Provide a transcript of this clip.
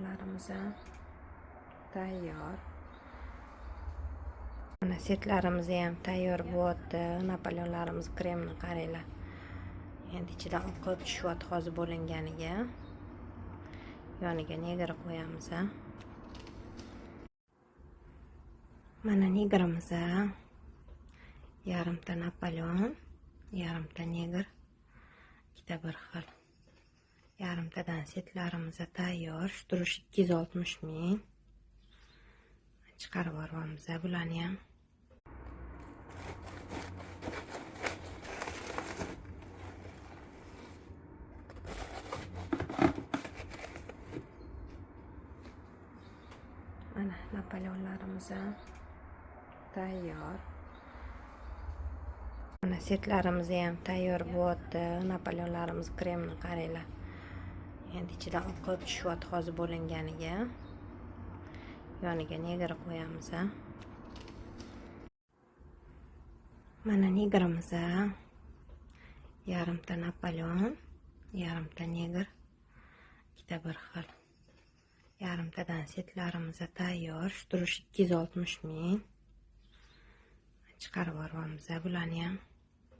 Napoleonlarimiz ham tayyor. Mana setlarimiz ham tayyor bo'lyapti. Napoleonlarimiz kremni qaranglar. Endi ichidan oqib tushyapti hozir bo'linganiga. Yoniga negri qo'yamiz. Mana negrimiz, yarimta Napoleon, yarimta negr, ikkita bir xil. Yarimtadan setlarimiz tayyor. Turush 260 ming. Chiqarib yuboramiz bularni ham. Mana Napoleonlarimiz ham tayyor. Mana setlarimiz ham tayyor bo'lyapti. Napoleonlarimiz kremni qaranglar. Endi ichidan oqib tushyapti hozir bo'linganiga. Yoniga negri qo'yamiz. Mana negrimiz, yarimta Napoleon, yarimta negr, ikkita bir xil. Yarimtadan setlarimiz tayyor. Turush 260 ming. Chiqarib yuboramiz bularni ham.